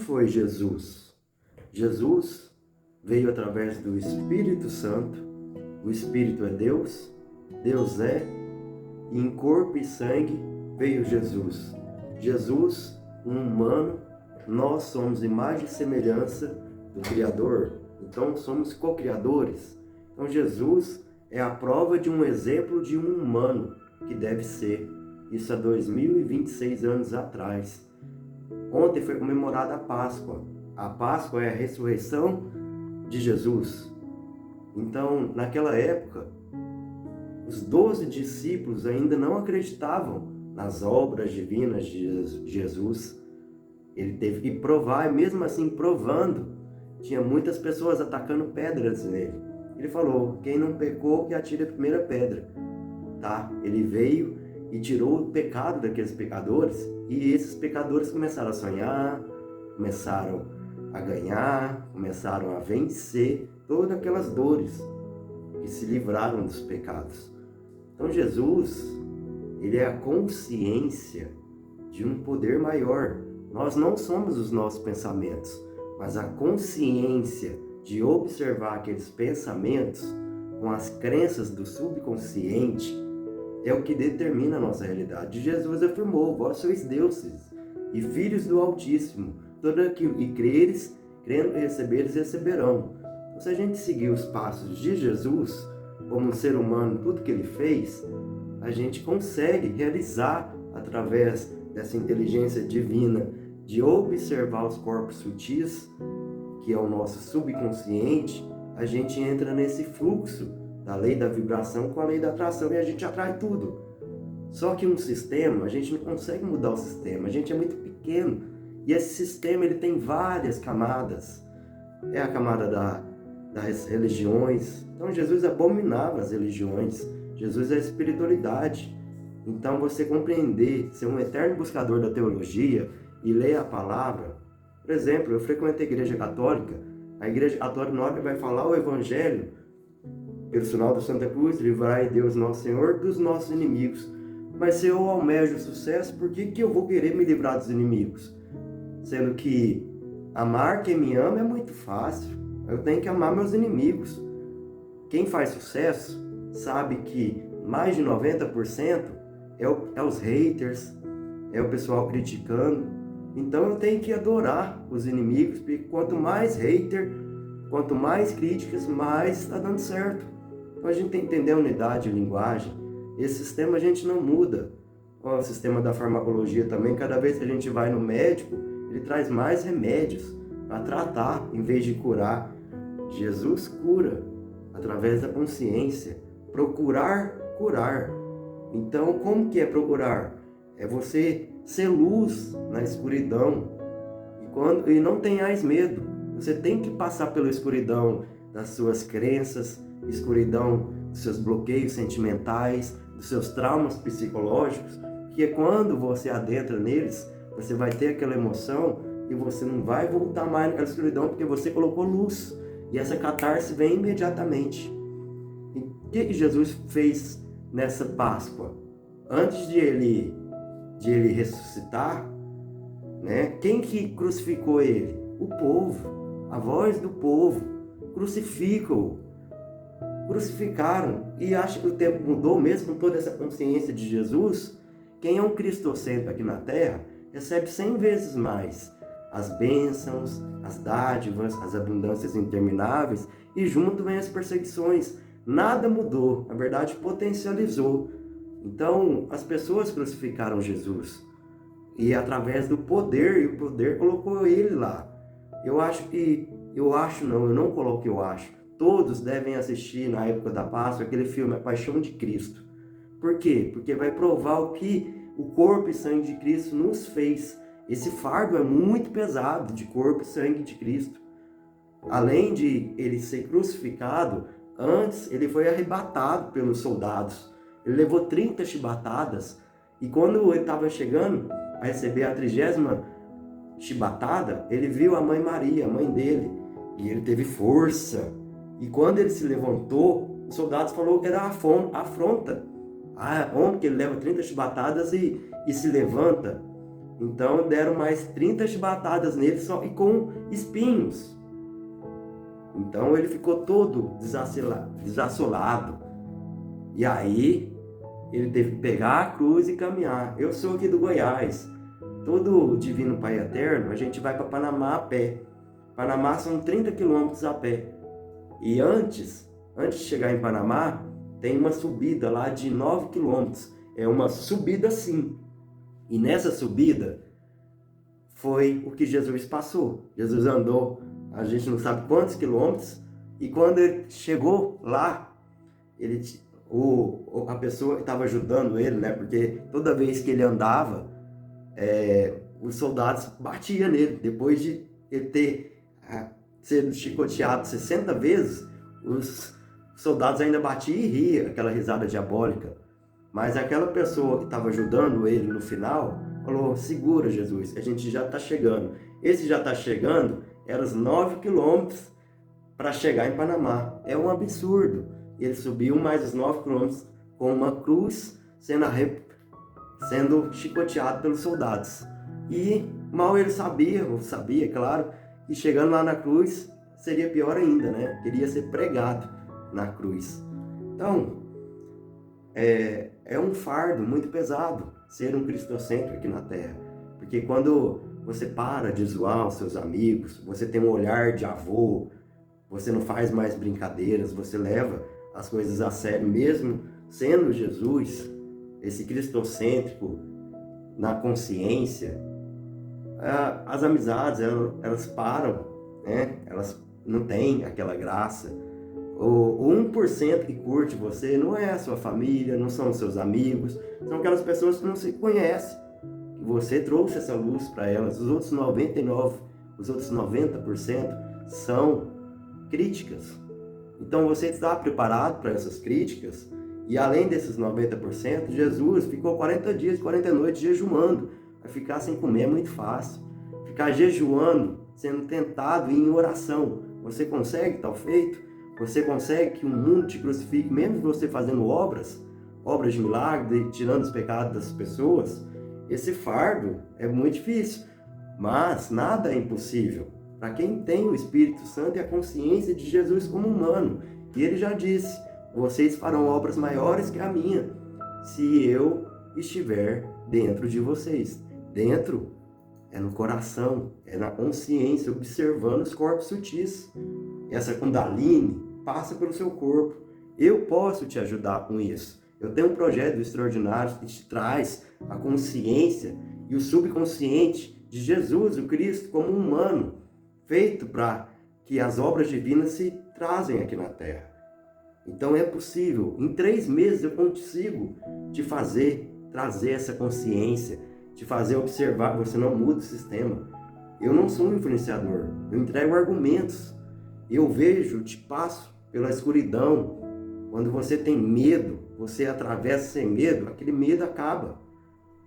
Foi Jesus? Jesus veio através do Espírito Santo. O Espírito é Deus, Deus é, e em corpo e sangue veio Jesus. Jesus, um humano, nós somos imagem e semelhança do Criador, então somos co-criadores. Então Jesus é a prova de um exemplo de um humano que deve ser. Isso há 2026 anos atrás. Ontem foi comemorada a Páscoa. A Páscoa é a ressurreição de Jesus. Então, naquela época, os 12 discípulos ainda não acreditavam nas obras divinas de Jesus. Ele teve que provar, e mesmo assim provando, tinha muitas pessoas atacando pedras nele. Ele falou: quem não pecou, que atire a primeira pedra. Tá? Ele veio e tirou o pecado daqueles pecadores, e esses pecadores começaram a sonhar, começaram a ganhar, começaram a vencer todas aquelas dores que se livraram dos pecados. Então Jesus, ele é a consciência de um poder maior. Nós não somos os nossos pensamentos, mas a consciência de observar aqueles pensamentos com as crenças do subconsciente é o que determina a nossa realidade. Jesus afirmou: vós sois deuses e filhos do Altíssimo, todo aquilo que creres, crendo e receberes, receberão. Então, se a gente seguir os passos de Jesus, como um ser humano, tudo que ele fez, a gente consegue realizar, através dessa inteligência divina, de observar os corpos sutis, que é o nosso subconsciente, a gente entra nesse fluxo da lei da vibração com a lei da atração e a gente atrai tudo. Só que um sistema, a gente não consegue mudar o sistema, a gente é muito pequeno. E esse sistema, ele tem várias camadas. É a camada das religiões. Então Jesus abominava as religiões. Jesus é a espiritualidade. Então você compreender, ser um eterno buscador da teologia e ler a palavra. Por exemplo, eu frequento a igreja católica. A igreja católica, na hora que vai falar o evangelho, pelo sinal da Santa Cruz, livrai Deus Nosso Senhor dos nossos inimigos. Mas se eu almejo o sucesso, por que eu vou querer me livrar dos inimigos? Sendo que amar quem me ama é muito fácil. Eu tenho que amar meus inimigos. Quem faz sucesso sabe que mais de 90% é os haters, é o pessoal criticando. Então eu tenho que adorar os inimigos, porque quanto mais hater, quanto mais críticas, mais está dando certo. Então a gente tem que entender a unidade, a linguagem. Esse sistema a gente não muda. O sistema da farmacologia também, cada vez que a gente vai no médico, ele traz mais remédios para tratar, em vez de curar. Jesus cura através da consciência. Procurar curar. Então, como que é procurar? É você ser luz na escuridão. E não tenhais medo. Você tem que passar pela escuridão das suas crenças, escuridão dos seus bloqueios sentimentais, dos seus traumas psicológicos, que é quando você adentra neles, você vai ter aquela emoção e você não vai voltar mais naquela escuridão porque você colocou luz. E essa catarse vem imediatamente. E o que Jesus fez nessa Páscoa? Antes de ele ressuscitar, né? Quem que crucificou ele? O povo, a voz do povo. Crucificam-o. Crucificaram. E acho que o tempo mudou mesmo com toda essa consciência de Jesus. Quem é um cristocêntrico aqui na Terra recebe 100 vezes mais as bênçãos, as dádivas, as abundâncias intermináveis, e junto vem as perseguições. Nada mudou, na verdade potencializou. Então as pessoas crucificaram Jesus, e através do poder, e o poder colocou ele lá. Eu não coloco eu acho. Todos devem assistir na época da Páscoa aquele filme A Paixão de Cristo. Por quê? Porque vai provar o que o corpo e sangue de Cristo nos fez. Esse fardo é muito pesado, de corpo e sangue de Cristo. Além de ele ser crucificado, antes ele foi arrebatado pelos soldados. Ele levou 30 chibatadas, e quando ele estava chegando a receber a 30ª chibatada, ele viu a mãe Maria, a mãe dele, e ele teve força. E quando ele se levantou, os soldados falaram que era afronta. Homem que ele leva 30 chibatadas e se levanta. Então deram mais 30 chibatadas nele só, e com espinhos. Então ele ficou todo desassolado. E aí ele teve que pegar a cruz e caminhar. Eu sou aqui do Goiás. Todo Divino Pai Eterno, a gente vai para Panamá a pé. Panamá são 30 quilômetros a pé. E antes de chegar em Panamá, tem uma subida lá de 9 quilômetros. É uma subida sim. E nessa subida foi o que Jesus passou. Jesus andou, a gente não sabe quantos quilômetros, e quando ele chegou lá, a pessoa que estava ajudando ele, né? Porque toda vez que ele andava, os soldados batiam nele. Depois de ele ter sido chicoteado 60 vezes, os soldados ainda batiam e riam, aquela risada diabólica. Mas aquela pessoa que estava ajudando ele no final falou: segura, Jesus, a gente já está chegando. Esse já está chegando era os 9 quilômetros para chegar em Panamá. É um absurdo. Ele subiu mais os 9 quilômetros com uma cruz sendo chicoteado pelos soldados. E mal ele sabia, claro, que chegando lá na cruz seria pior ainda, né? Queria ser pregado na cruz. Então, é um fardo muito pesado ser um cristocêntrico aqui na Terra. Porque quando você para de zoar os seus amigos, você tem um olhar de avô, você não faz mais brincadeiras, você leva as coisas a sério, mesmo sendo Jesus, esse cristocêntrico na consciência, as amizades, elas param, né? Elas não têm aquela graça. O 1% que curte você não é a sua família, não são os seus amigos, são aquelas pessoas que não se conhecem. Você trouxe essa luz para elas. Os outros 90% são críticas. Então você está preparado para essas críticas? E além desses 90%, Jesus ficou 40 dias, 40 noites jejuando. Ficar sem comer é muito fácil. Ficar jejuando, sendo tentado em oração. Você consegue tal feito? Você consegue que o mundo te crucifique, mesmo você fazendo obras de milagre, tirando os pecados das pessoas? Esse fardo é muito difícil, mas nada é impossível para quem tem o Espírito Santo e a consciência de Jesus como humano. E ele já disse: vocês farão obras maiores que a minha, se eu estiver dentro de vocês. Dentro é no coração, é na consciência, observando os corpos sutis. Essa Kundalini passa pelo seu corpo. Eu posso te ajudar com isso. Eu tenho um projeto extraordinário que te traz a consciência e o subconsciente de Jesus, o Cristo, como humano, feito para que as obras divinas se trazem aqui na Terra. Então é possível. Em 3 meses eu consigo te fazer trazer essa consciência, te fazer observar que você não muda o sistema. Eu não sou um influenciador. Eu entrego argumentos. Eu vejo, te passo pela escuridão. Quando você tem medo, você atravessa sem medo, aquele medo acaba.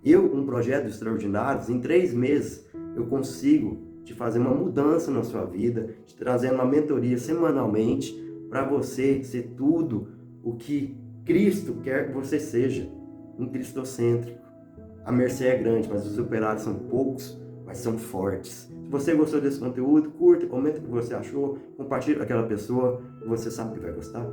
Eu, com um projeto extraordinário, em 3 meses, eu consigo te fazer uma mudança na sua vida, te trazer uma mentoria semanalmente, para você ser tudo o que Cristo quer que você seja, um cristocêntrico. A mercê é grande, mas os operários são poucos, mas são fortes. Se você gostou desse conteúdo, curta, comenta o que você achou, compartilha com aquela pessoa que você sabe que vai gostar.